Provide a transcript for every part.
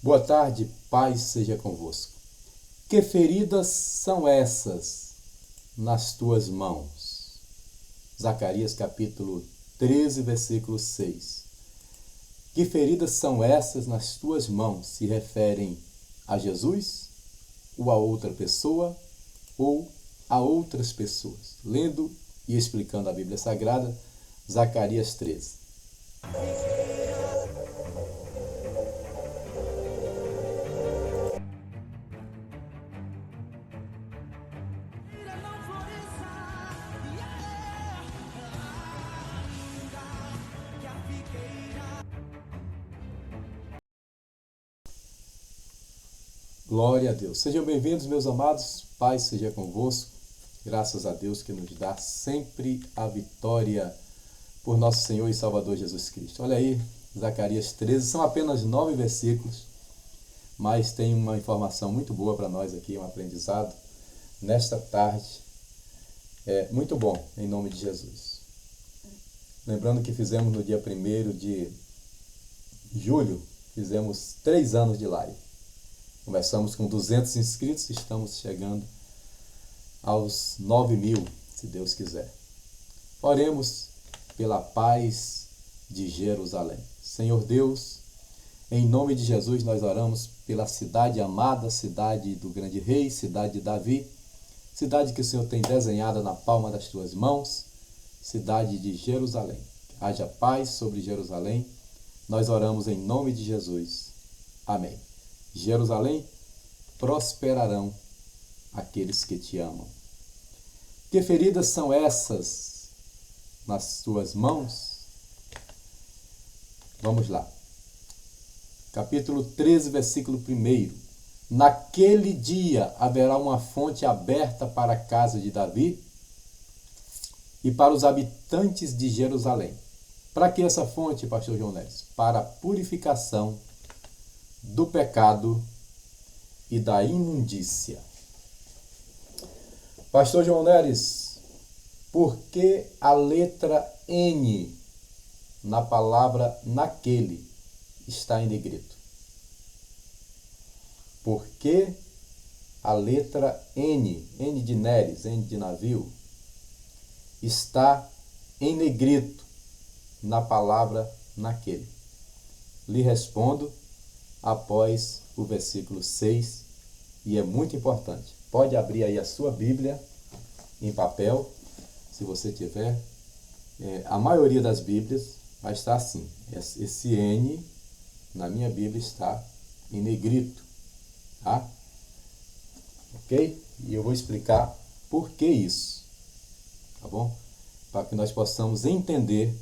Boa tarde, paz seja convosco. Que feridas são essas nas tuas mãos? Zacarias capítulo 13, versículo 6. Que feridas são essas nas tuas mãos? Se referem a Jesus, ou a outra pessoa, ou a outras pessoas? Lendo e explicando a Bíblia Sagrada, Zacarias 13. Glória a Deus. Sejam bem-vindos, meus amados. Paz seja convosco. Graças a Deus que nos dá sempre a vitória por nosso Senhor e Salvador Jesus Cristo. Olha aí, Zacarias 13. São apenas 9 versículos, mas tem uma informação muito boa para nós aqui, um aprendizado nesta tarde. Muito bom, em nome de Jesus. Lembrando que fizemos no dia 1º de julho, fizemos 3 anos de live. Começamos com 200 inscritos, estamos chegando aos 9.000, se Deus quiser. Oremos pela paz de Jerusalém. Senhor Deus, em nome de Jesus nós oramos pela cidade amada, cidade do grande rei, cidade de Davi, cidade que o Senhor tem desenhada na palma das tuas mãos, cidade de Jerusalém. Haja paz sobre Jerusalém. Nós oramos em nome de Jesus. Amém. Jerusalém, prosperarão aqueles que te amam. Que feridas são essas nas tuas mãos? Vamos lá. Capítulo 13, versículo 1. Naquele dia haverá uma fonte aberta para a casa de Davi e para os habitantes de Jerusalém. Para que essa fonte, pastor João Neres? Para a purificação do pecado e da imundícia. Pastor João Neres, por que a letra N na palavra naquele está em negrito? Por que a letra N, N de Neres, N de navio, está em negrito na palavra naquele? Lhe respondo após o versículo 6, e é muito importante. Pode abrir aí a sua Bíblia em papel, se você tiver. A maioria das Bíblias vai estar assim. Esse N, na minha Bíblia, está em negrito. Tá? Ok? E eu vou explicar por que isso. Tá bom? Para que nós possamos entender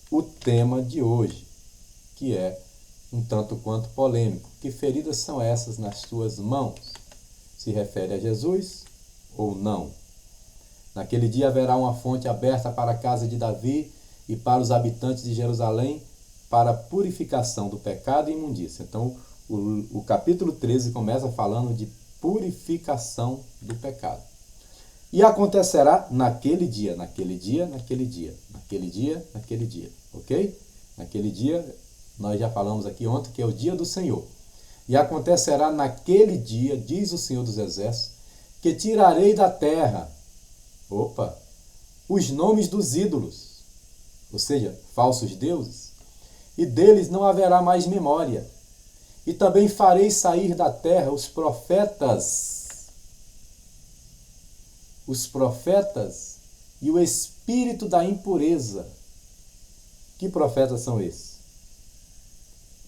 o tema de hoje, que é um tanto quanto polêmico. Que feridas são essas nas tuas mãos? Se refere a Jesus ou não? Naquele dia haverá uma fonte aberta para a casa de Davi e para os habitantes de Jerusalém, para a purificação do pecado e imundícia. Então, o capítulo 13 começa falando de purificação do pecado. E acontecerá naquele dia, naquele dia, naquele dia, naquele dia, naquele dia. Ok? Naquele dia, nós já falamos aqui ontem que é o dia do Senhor. E acontecerá naquele dia, diz o Senhor dos Exércitos, que tirarei da terra, os nomes dos ídolos, ou seja, falsos deuses, e deles não haverá mais memória. E também farei sair da terra os profetas e o espírito da impureza. Que profetas são esses?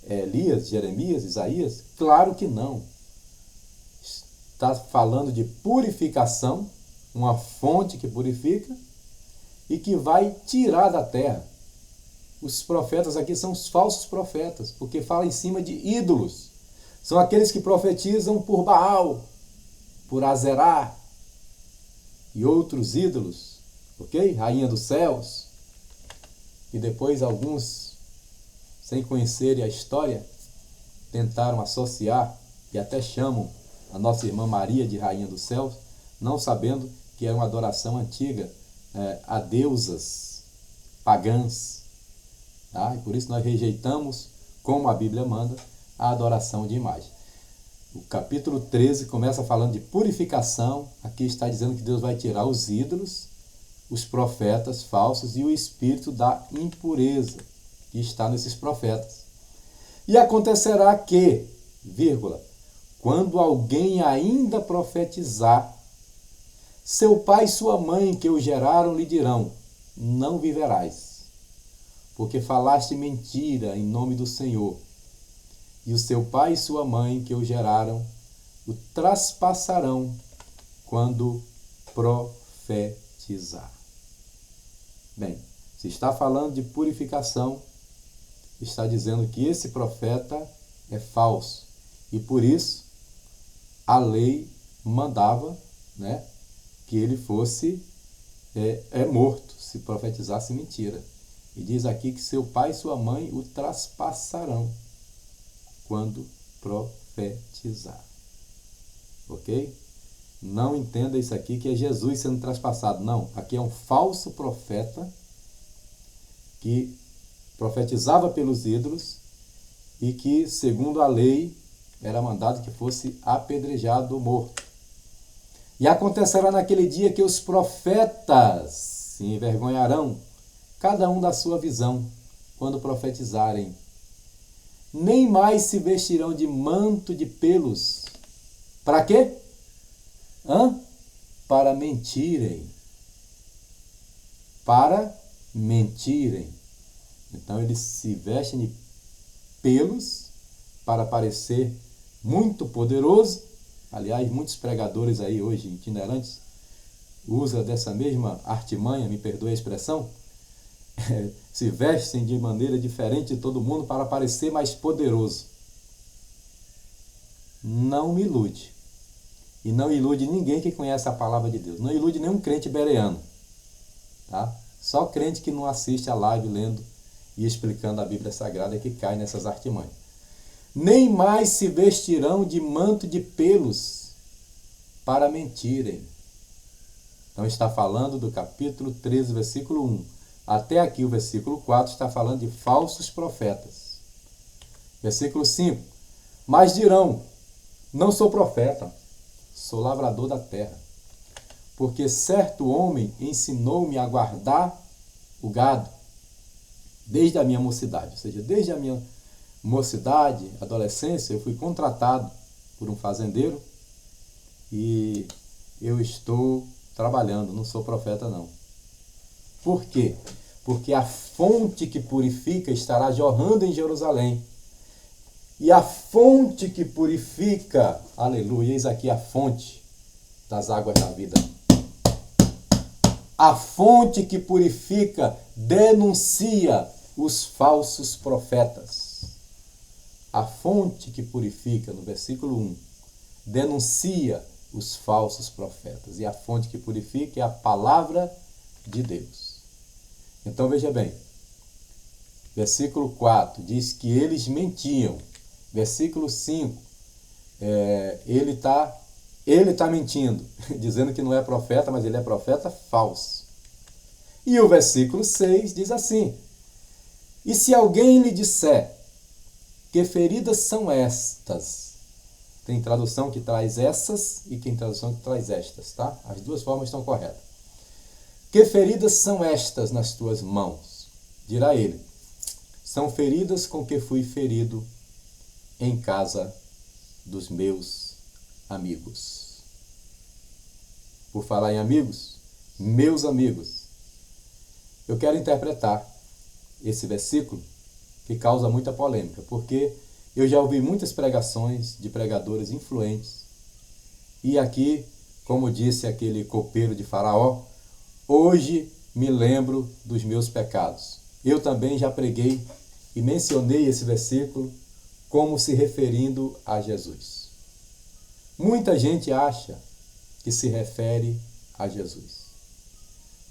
Elias, Jeremias, Isaías? Claro que não. Está falando de purificação, uma fonte que purifica e que vai tirar da terra. Os profetas aqui são os falsos profetas, porque fala em cima de ídolos. São aqueles que profetizam por Baal, por Azerá e outros ídolos, ok? Rainha dos céus. E depois alguns, sem conhecerem a história, tentaram associar e até chamam a nossa irmã Maria de Rainha dos Céus, não sabendo que era uma adoração antiga a deusas pagãs. Tá? E por isso nós rejeitamos, como a Bíblia manda, a adoração de imagem. O capítulo 13 começa falando de purificação. Aqui está dizendo que Deus vai tirar os ídolos, os profetas falsos e o espírito da impureza que está nesses profetas. E acontecerá que, vírgula, quando alguém ainda profetizar, seu pai e sua mãe que o geraram lhe dirão: não viverás, porque falaste mentira em nome do Senhor. E o seu pai e sua mãe que o geraram o traspassarão quando profetizar. Bem, se está falando de purificação, está dizendo que esse profeta é falso. E por isso a lei mandava, né, que ele fosse morto se profetizasse mentira. E diz aqui que seu pai e sua mãe o traspassarão quando profetizar. Ok? Não entenda isso aqui que é Jesus sendo traspassado. Não, aqui é um falso profeta que profetizava pelos ídolos e que, segundo a lei, era mandado que fosse apedrejado ou morto. E acontecerá naquele dia que os profetas se envergonharão, cada um da sua visão, quando profetizarem. Nem mais se vestirão de manto de pelos. Para quê? Para mentirem. Para mentirem. Então eles se vestem de pelos para parecer muito poderoso. Aliás, muitos pregadores aí hoje, itinerantes, usam dessa mesma artimanha, me perdoe a expressão, se vestem de maneira diferente de todo mundo para parecer mais poderoso. Não me ilude. E não ilude ninguém que conhece a palavra de Deus. Não ilude nenhum crente bereano. Tá? Só crente que não assiste a live lendo e explicando a Bíblia Sagrada é que cai nessas artimanhas. Nem mais se vestirão de manto de pelos para mentirem. Então está falando do capítulo 13, versículo 1. Até aqui o versículo 4 está falando de falsos profetas. Versículo 5. Mas dirão: não sou profeta, sou lavrador da terra. Porque certo homem ensinou-me a guardar o gado desde a minha mocidade. Ou seja, desde a minha mocidade, adolescência, eu fui contratado por um fazendeiro e eu estou trabalhando, não sou profeta não. Por quê? Porque a fonte que purifica estará jorrando em Jerusalém. E a fonte que purifica, aleluia, eis aqui a fonte das águas da vida. A fonte que purifica denuncia os falsos profetas. A fonte que purifica, no versículo 1, denuncia os falsos profetas. E a fonte que purifica é a palavra de Deus. Então veja bem, versículo 4 diz que eles mentiam. Versículo 5, ele está mentindo, dizendo que não é profeta, mas ele é profeta falso. E o versículo 6 diz assim: e se alguém lhe disser que feridas são estas, tem tradução que traz essas e tem tradução que traz estas, tá? As duas formas estão corretas. Que feridas são estas nas tuas mãos? Dirá ele: são feridas com que fui ferido em casa dos meus amigos. Por falar em amigos, meus amigos, eu quero interpretar esse versículo que causa muita polêmica, porque eu já ouvi muitas pregações de pregadores influentes e aqui, como disse aquele copeiro de Faraó, hoje me lembro dos meus pecados. Eu também já preguei e mencionei esse versículo como se referindo a Jesus. Muita gente acha que se refere a Jesus.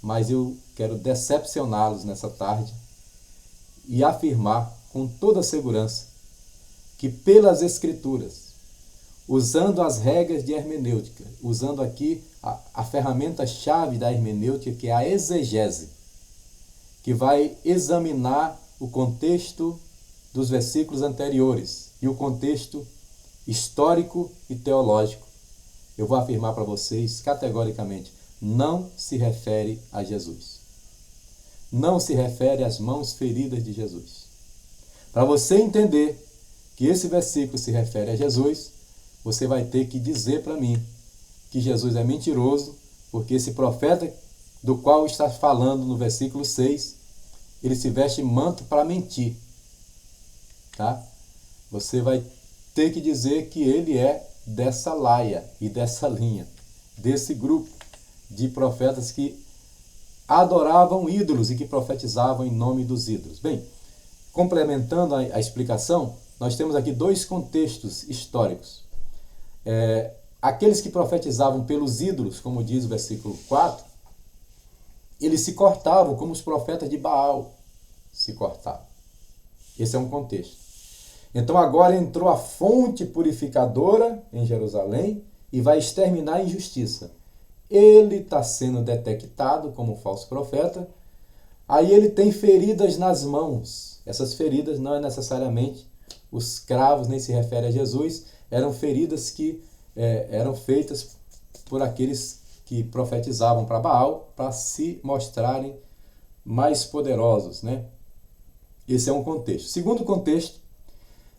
Mas eu quero decepcioná-los nessa tarde e afirmar com toda segurança que pelas Escrituras, usando as regras de hermenêutica, usando aqui a ferramenta-chave da hermenêutica, que é a exegese, que vai examinar o contexto dos versículos anteriores, e o contexto histórico e teológico, eu vou afirmar para vocês categoricamente, não se refere a Jesus. Não se refere às mãos feridas de Jesus. Para você entender que esse versículo se refere a Jesus, você vai ter que dizer para mim que Jesus é mentiroso, porque esse profeta do qual está falando no versículo 6, ele se veste manto para mentir. Tá? Você vai ter que dizer que ele é dessa laia e dessa linha, desse grupo de profetas que adoravam ídolos e que profetizavam em nome dos ídolos. Bem, complementando a explicação, nós temos aqui dois contextos históricos. Aqueles que profetizavam pelos ídolos, como diz o versículo 4, eles se cortavam como os profetas de Baal se cortavam. Esse é um contexto. Então agora entrou a fonte purificadora em Jerusalém e vai exterminar a injustiça. Ele está sendo detectado como falso profeta. Aí ele tem feridas nas mãos. Essas feridas não é necessariamente os cravos, nem se refere a Jesus. Eram feridas que eram feitas por aqueles que profetizavam para Baal para se mostrarem mais poderosos, né? Esse é um contexto. Segundo contexto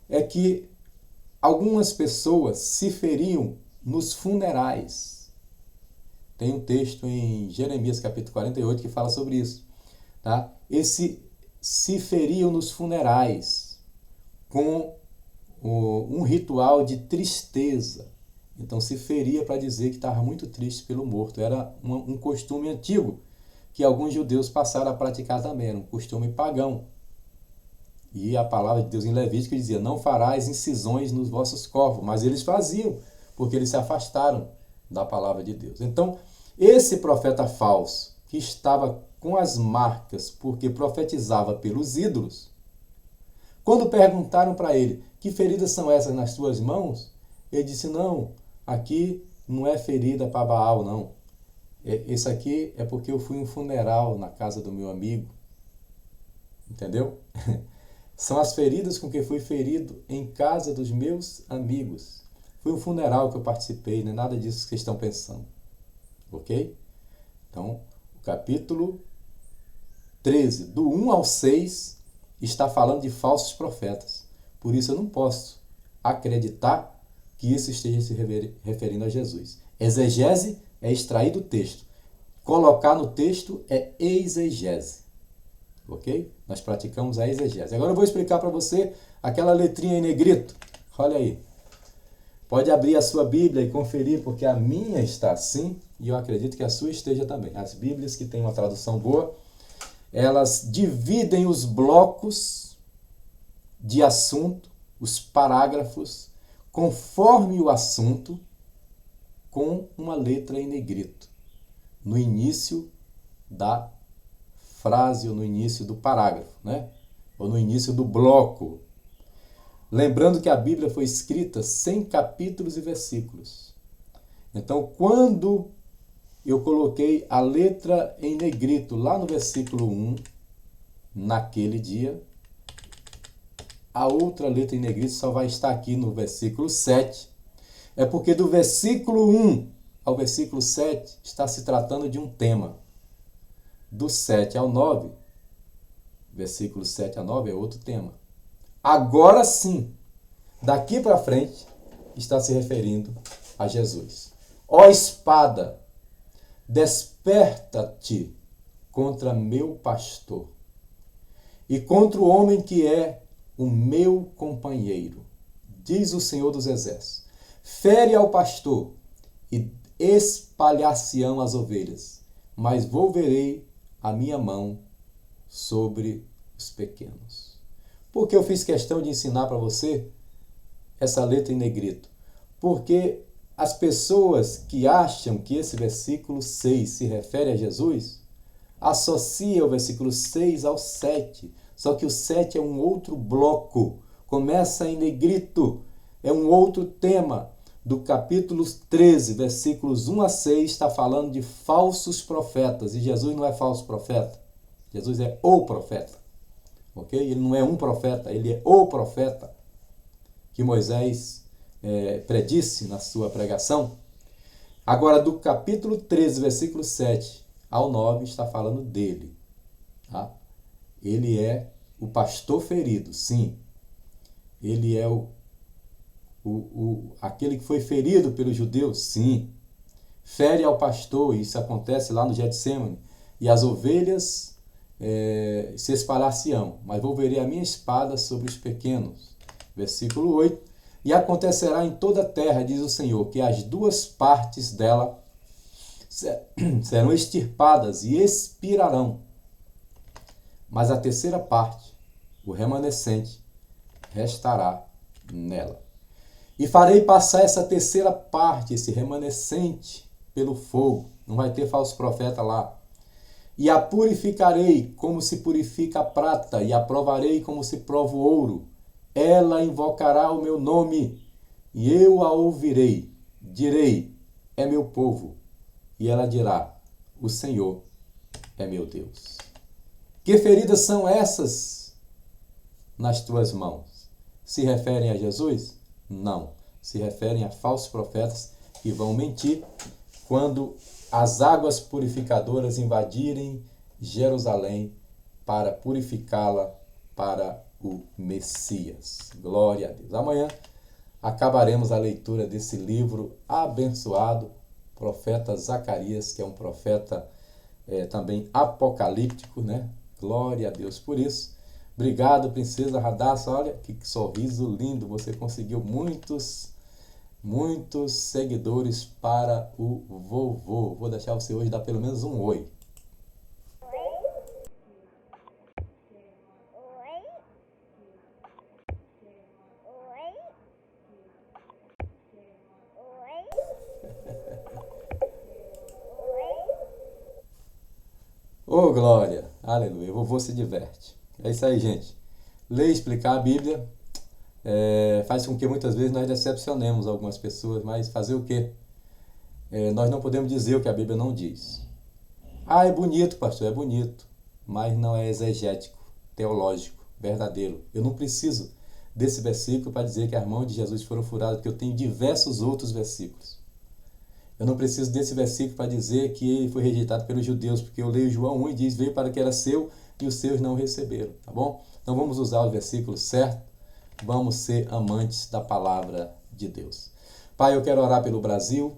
é que algumas pessoas se feriam nos funerais. Tem um texto em Jeremias capítulo 48 que fala sobre isso. Tá? Se feriam nos funerais com um ritual de tristeza. Então se feria para dizer que estava muito triste pelo morto. Era um costume antigo que alguns judeus passaram a praticar também. Era um costume pagão. E a palavra de Deus em Levítico dizia, não farás incisões nos vossos corpos. Mas eles faziam, porque eles se afastaram da palavra de Deus. Então, esse profeta falso, que estava com as marcas, porque profetizava pelos ídolos, quando perguntaram para ele, que feridas são essas nas tuas mãos? Ele disse, não, aqui não é ferida para Baal, não. Esse aqui é porque eu fui em um funeral na casa do meu amigo. Entendeu? São as feridas com que fui ferido em casa dos meus amigos. Foi um funeral que eu participei, não é nada disso que vocês estão pensando. Ok? Então, o capítulo 13, do 1 ao 6, está falando de falsos profetas. Por isso eu não posso acreditar que isso esteja se referindo a Jesus. Exegese é extrair do texto. Colocar no texto é exegese. Ok? Nós praticamos a exegese. Agora eu vou explicar para você aquela letrinha em negrito. Olha aí. Pode abrir a sua Bíblia e conferir, porque a minha está assim e eu acredito que a sua esteja também. As Bíblias que têm uma tradução boa, elas dividem os blocos de assunto, os parágrafos, conforme o assunto, com uma letra em negrito, no início da frase ou no início do parágrafo, né? Ou no início do bloco. Lembrando que a Bíblia foi escrita sem capítulos e versículos. Então, quando eu coloquei a letra em negrito lá no versículo 1, naquele dia, a outra letra em negrito só vai estar aqui no versículo 7. É porque do versículo 1 ao versículo 7 está se tratando de um tema. Do 7 ao 9, versículo 7 a 9 é outro tema. Agora sim, daqui para frente, está se referindo a Jesus. Ó espada, desperta-te contra meu pastor e contra o homem que é o meu companheiro, diz o Senhor dos Exércitos. Fere ao pastor e espalhar-se-ão as ovelhas, mas volverei a minha mão sobre os pequenos. Por que eu fiz questão de ensinar para você essa letra em negrito? Porque as pessoas que acham que esse versículo 6 se refere a Jesus, associam o versículo 6 ao 7. Só que o 7 é um outro bloco. Começa em negrito. É um outro tema. Do capítulo 13, versículos 1 a 6, está falando de falsos profetas. E Jesus não é falso profeta. Jesus é o profeta. Ok? Ele não é um profeta, ele é o profeta que Moisés predisse na sua pregação. Agora, do capítulo 13, versículo 7 ao 9, está falando dele. Tá? Ele é o pastor ferido, sim. Ele é aquele que foi ferido pelos judeus, sim. Fere ao pastor, isso acontece lá no Getsêmani, e as ovelhas se espalhar-se-ão, mas volverei a minha espada sobre os pequenos. Versículo 8. E acontecerá em toda a terra, diz o Senhor, que as duas partes dela serão extirpadas e expirarão. Mas a terceira parte, o remanescente, restará nela. E farei passar essa terceira parte, esse remanescente, pelo fogo. Não vai ter falso profeta lá. E a purificarei como se purifica a prata, e a provarei como se prova o ouro. Ela invocará o meu nome, e eu a ouvirei. Direi, é meu povo. E ela dirá, o Senhor é meu Deus. Que feridas são essas nas tuas mãos? Se referem a Jesus? Não. Se referem a falsos profetas que vão mentir quando as águas purificadoras invadirem Jerusalém para purificá-la para o Messias. Glória a Deus. Amanhã acabaremos a leitura desse livro abençoado, profeta Zacarias, que é um profeta também apocalíptico, né? Glória a Deus por isso. Obrigado, princesa Radassa. Olha que sorriso lindo. Você conseguiu muitos seguidores para o vovô. Vou deixar você hoje dar pelo menos um oi. Ô, glória! Aleluia! O vovô se diverte. É isso aí, gente. Ler e explicar a Bíblia faz com que muitas vezes nós decepcionemos algumas pessoas, mas fazer o quê? Nós não podemos dizer o que a Bíblia não diz. Ah, é bonito, pastor, é bonito, mas não é exegético, teológico, verdadeiro. Eu não preciso desse versículo para dizer que as mãos de Jesus foram furadas, porque eu tenho diversos outros versículos. Eu não preciso desse versículo para dizer que ele foi rejeitado pelos judeus, porque eu leio João 1 e diz, veio para que era seu e os seus não receberam, tá bom? Então vamos usar o versículo certo, vamos ser amantes da palavra de Deus. Pai, eu quero orar pelo Brasil,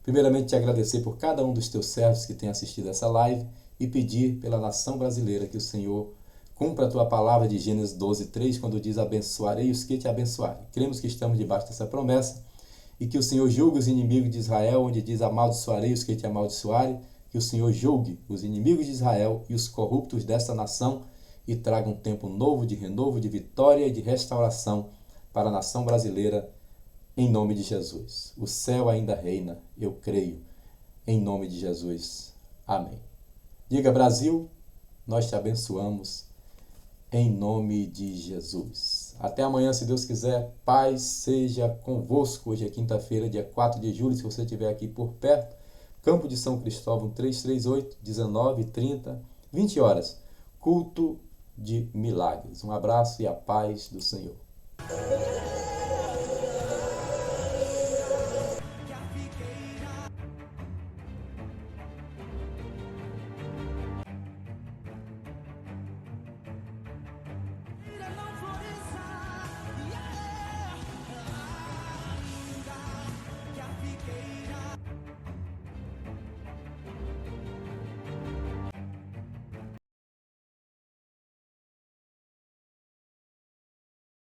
primeiramente te agradecer por cada um dos teus servos que tem assistido essa live e pedir pela nação brasileira que o Senhor cumpra a tua palavra de Gênesis 12:3, quando diz, abençoarei os que te abençoarem. Cremos que estamos debaixo dessa promessa, e que o Senhor julgue os inimigos de Israel, onde diz, amaldiçoarei os que te amaldiçoarem, que o Senhor julgue os inimigos de Israel e os corruptos desta nação e traga um tempo novo de renovo, de vitória e de restauração para a nação brasileira, em nome de Jesus. O céu ainda reina, eu creio, em nome de Jesus. Amém. Diga, Brasil, nós te abençoamos, em nome de Jesus. Até amanhã, se Deus quiser. Paz seja convosco. Hoje é quinta-feira, dia 4 de julho. Se você estiver aqui por perto, Campo de São Cristóvão, 338, 19, 30, 20 horas. Culto de milagres. Um abraço e a paz do Senhor.